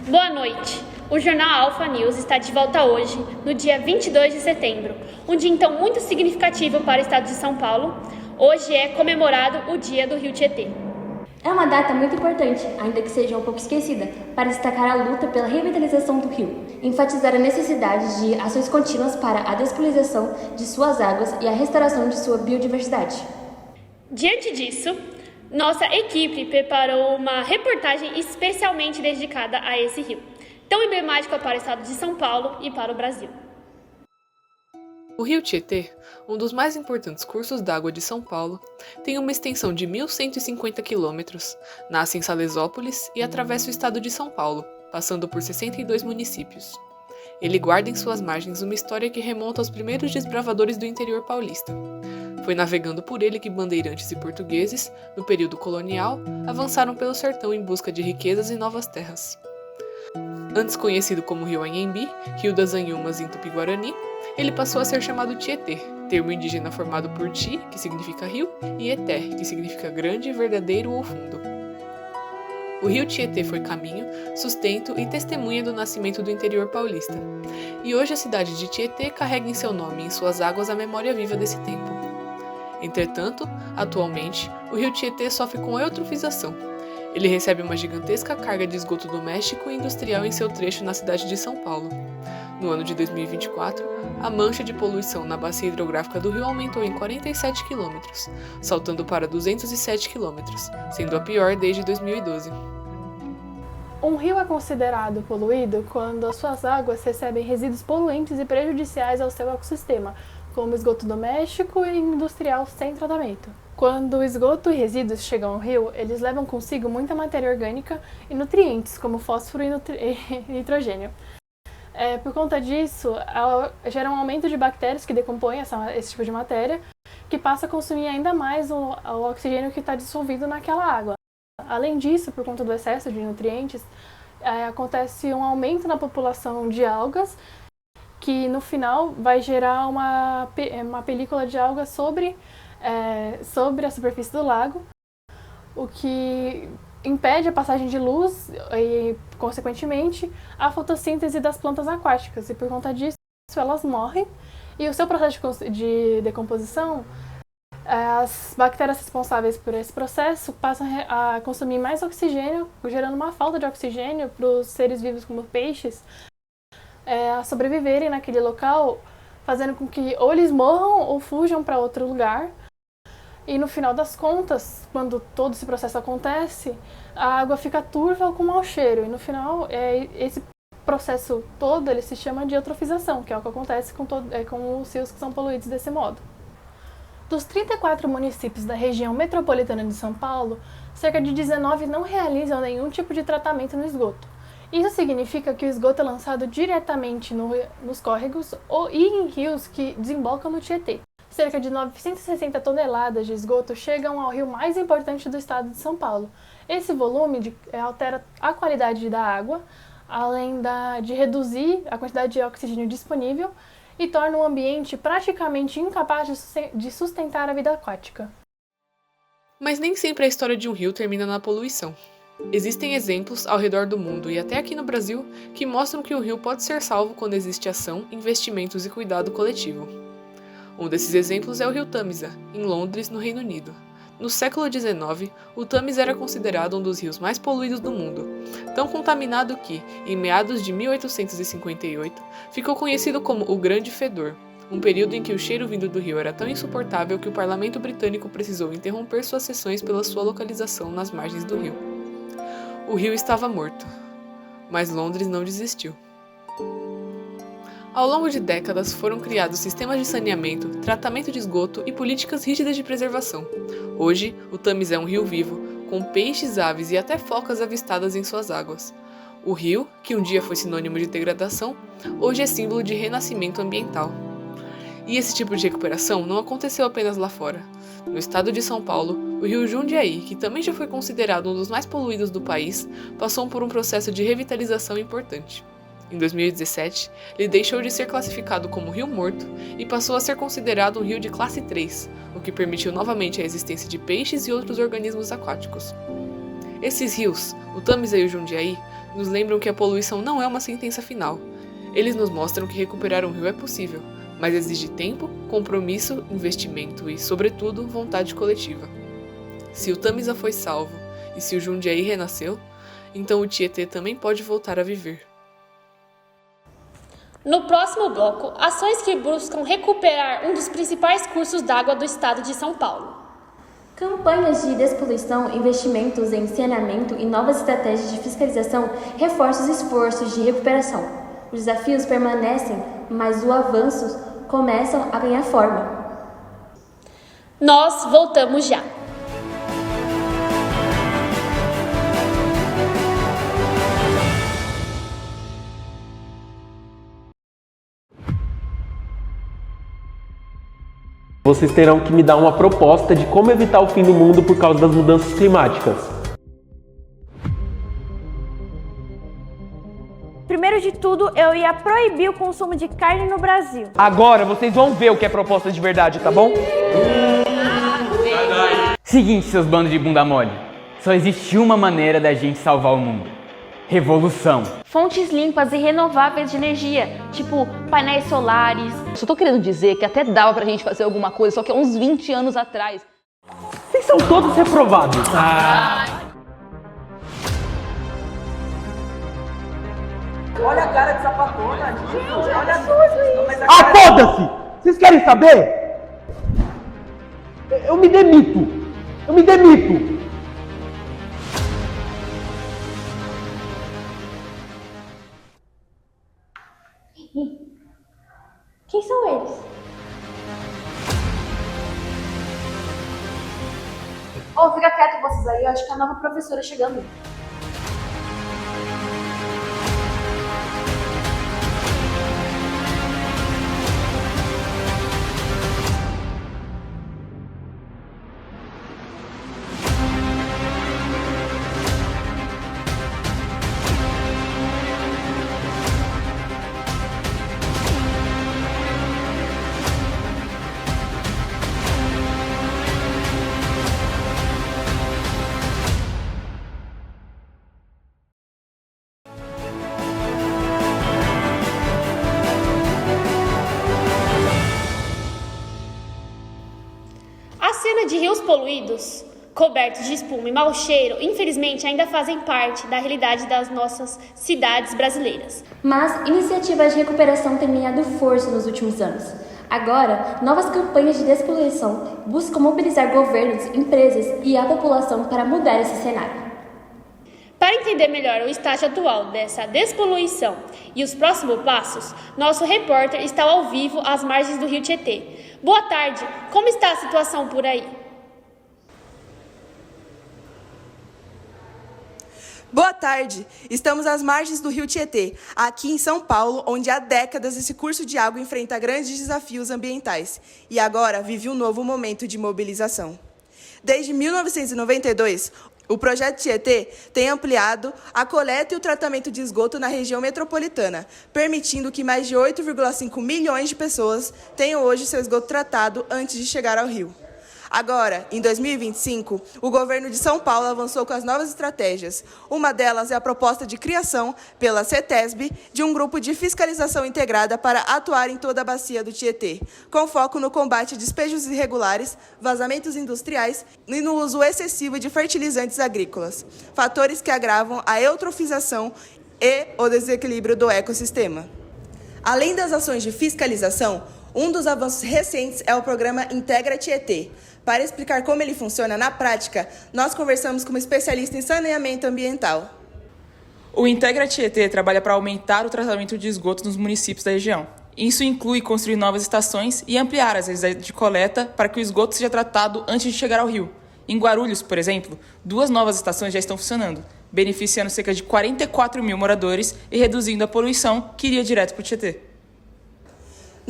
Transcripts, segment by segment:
Boa noite! O jornal Alfa News está de volta hoje, no dia 22 de setembro, um dia então muito significativo para o estado de São Paulo. Hoje é comemorado o Dia do Rio Tietê. É uma data muito importante, ainda que seja um pouco esquecida, para destacar a luta pela revitalização do rio, enfatizar a necessidade de ações contínuas para a despoluização de suas águas e a restauração de sua biodiversidade. Diante disso, nossa equipe preparou uma reportagem especialmente dedicada a esse rio, tão emblemático para o estado de São Paulo e para o Brasil. O Rio Tietê, um dos mais importantes cursos d'água de São Paulo, tem uma extensão de 1.150 quilômetros, nasce em Salesópolis e atravessa o estado de São Paulo, passando por 62 municípios. Ele guarda em suas margens uma história que remonta aos primeiros desbravadores do interior paulista. Foi navegando por ele que bandeirantes e portugueses, no período colonial, avançaram pelo sertão em busca de riquezas e novas terras. Antes conhecido como Rio Anhembi, Rio das Anhumas em Tupi-Guarani, ele passou a ser chamado Tietê, termo indígena formado por Ti, que significa rio, e Eté, que significa grande, verdadeiro ou fundo. O rio Tietê foi caminho, sustento e testemunha do nascimento do interior paulista. E hoje a cidade de Tietê carrega em seu nome e em suas águas a memória viva desse tempo. Entretanto, atualmente, o rio Tietê sofre com eutrofização. Ele recebe uma gigantesca carga de esgoto doméstico e industrial em seu trecho na cidade de São Paulo. No ano de 2024, a mancha de poluição na bacia hidrográfica do rio aumentou em 47 quilômetros, saltando para 207 quilômetros, sendo a pior desde 2012. Um rio é considerado poluído quando as suas águas recebem resíduos poluentes e prejudiciais ao seu ecossistema, como esgoto doméstico e industrial sem tratamento. Quando o esgoto e resíduos chegam ao rio, eles levam consigo muita matéria orgânica e nutrientes, como fósforo e nitrogênio. Por conta disso, gera um aumento de bactérias que decompõem esse tipo de matéria, que passa a consumir ainda mais o oxigênio que está dissolvido naquela água. Além disso, por conta do excesso de nutrientes, acontece um aumento na população de algas, que no final vai gerar uma película de algas sobre a superfície do lago, o que impede a passagem de luz e, consequentemente, a fotossíntese das plantas aquáticas. E por conta disso, elas morrem. E o seu processo de decomposição, as bactérias responsáveis por esse processo passam a consumir mais oxigênio, gerando uma falta de oxigênio para os seres vivos como peixes a sobreviverem naquele local, fazendo com que ou eles morram ou fujam para outro lugar. E no final das contas, quando todo esse processo acontece, a água fica turva com mau cheiro. E no final, esse processo todo ele se chama de eutrofização, que é o que acontece com os rios que são poluídos desse modo. Dos 34 municípios da região metropolitana de São Paulo, cerca de 19 não realizam nenhum tipo de tratamento no esgoto. Isso significa que o esgoto é lançado diretamente nos córregos e em rios que desembocam no Tietê. Cerca de 960 toneladas de esgoto chegam ao rio mais importante do estado de São Paulo. Esse volume altera a qualidade da água, além de reduzir a quantidade de oxigênio disponível e torna o ambiente praticamente incapaz de sustentar a vida aquática. Mas nem sempre a história de um rio termina na poluição. Existem exemplos ao redor do mundo e até aqui no Brasil que mostram que o rio pode ser salvo quando existe ação, investimentos e cuidado coletivo. Um desses exemplos é o rio Tâmisa, em Londres, no Reino Unido. No século XIX, o Tâmisa era considerado um dos rios mais poluídos do mundo, tão contaminado que, em meados de 1858, ficou conhecido como o Grande Fedor, um período em que o cheiro vindo do rio era tão insuportável que o parlamento britânico precisou interromper suas sessões pela sua localização nas margens do rio. O rio estava morto, mas Londres não desistiu. Ao longo de décadas, foram criados sistemas de saneamento, tratamento de esgoto e políticas rígidas de preservação. Hoje, o Tâmisa é um rio vivo, com peixes, aves e até focas avistadas em suas águas. O rio, que um dia foi sinônimo de degradação, hoje é símbolo de renascimento ambiental. E esse tipo de recuperação não aconteceu apenas lá fora. No estado de São Paulo, o rio Jundiaí, que também já foi considerado um dos mais poluídos do país, passou por um processo de revitalização importante. Em 2017, ele deixou de ser classificado como rio morto e passou a ser considerado um rio de classe 3, o que permitiu novamente a existência de peixes e outros organismos aquáticos. Esses rios, o Tamisa e o Jundiaí, nos lembram que a poluição não é uma sentença final. Eles nos mostram que recuperar um rio é possível, mas exige tempo, compromisso, investimento e, sobretudo, vontade coletiva. Se o Tamisa foi salvo e se o Jundiaí renasceu, então o Tietê também pode voltar a viver. No próximo bloco, ações que buscam recuperar um dos principais cursos d'água do estado de São Paulo. Campanhas de despoluição, investimentos em saneamento e novas estratégias de fiscalização reforçam os esforços de recuperação. Os desafios permanecem, mas os avanços começam a ganhar forma. Nós voltamos já. Vocês terão que me dar uma proposta de como evitar o fim do mundo por causa das mudanças climáticas. Primeiro de tudo, eu ia proibir o consumo de carne no Brasil. Agora vocês vão ver o que é proposta de verdade, tá bom? Seguinte, seus bandos de bunda mole. Só existe uma maneira da gente salvar o mundo. Revolução. Fontes limpas e renováveis de energia, tipo painéis solares. Só tô querendo dizer que até dava pra gente fazer alguma coisa, só que há uns 20 anos atrás. Vocês são todos reprovados. Olha a cara de sapatona, gente. Olha Ah, foda-se! Vocês querem saber? Eu me demito. Quem são eles? Fica quieto vocês aí, eu acho que a nova professora chegando. A cena de rios poluídos, cobertos de espuma e mau cheiro, infelizmente ainda fazem parte da realidade das nossas cidades brasileiras. Mas iniciativas de recuperação têm ganhado força nos últimos anos. Agora, novas campanhas de despoluição buscam mobilizar governos, empresas e a população para mudar esse cenário. Para entender melhor o estágio atual dessa despoluição e os próximos passos, nosso repórter está ao vivo às margens do Rio Tietê. Boa tarde, como está a situação por aí? Boa tarde! Estamos às margens do Rio Tietê, aqui em São Paulo, onde há décadas esse curso de água enfrenta grandes desafios ambientais e agora vive um novo momento de mobilização. Desde 1992, o Projeto Tietê tem ampliado a coleta e o tratamento de esgoto na região metropolitana, permitindo que mais de 8,5 milhões de pessoas tenham hoje seu esgoto tratado antes de chegar ao rio. Agora, em 2025, o governo de São Paulo avançou com as novas estratégias. Uma delas é a proposta de criação, pela CETESB, de um grupo de fiscalização integrada para atuar em toda a bacia do Tietê, com foco no combate a despejos irregulares, vazamentos industriais e no uso excessivo de fertilizantes agrícolas, fatores que agravam a eutrofização e o desequilíbrio do ecossistema. Além das ações de fiscalização, um dos avanços recentes é o programa Integra Tietê. Para explicar como ele funciona na prática, nós conversamos com uma especialista em saneamento ambiental. O Integra Tietê trabalha para aumentar o tratamento de esgoto nos municípios da região. Isso inclui construir novas estações e ampliar as redes de coleta para que o esgoto seja tratado antes de chegar ao rio. Em Guarulhos, por exemplo, 2 novas estações já estão funcionando, beneficiando cerca de 44 mil moradores e reduzindo a poluição que iria direto para o Tietê.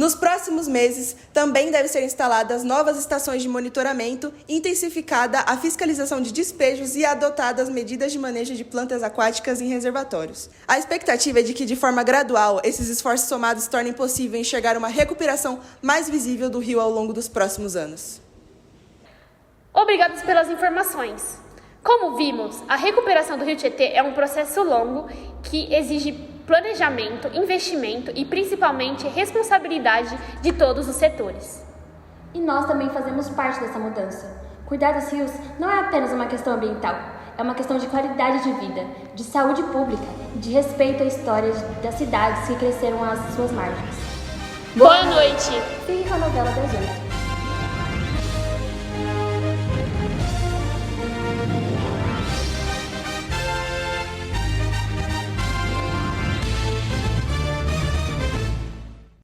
Nos próximos meses, também devem ser instaladas novas estações de monitoramento, intensificada a fiscalização de despejos e adotadas medidas de manejo de plantas aquáticas em reservatórios. A expectativa é de que, de forma gradual, esses esforços somados tornem possível enxergar uma recuperação mais visível do rio ao longo dos próximos anos. Obrigados pelas informações. Como vimos, a recuperação do Rio Tietê é um processo longo que exige planejamento, investimento e, principalmente, responsabilidade de todos os setores. E nós também fazemos parte dessa mudança. Cuidar dos rios não é apenas uma questão ambiental, é uma questão de qualidade de vida, de saúde pública e de respeito à história das cidades que cresceram às suas margens. Boa noite! Fique com a novela das 8.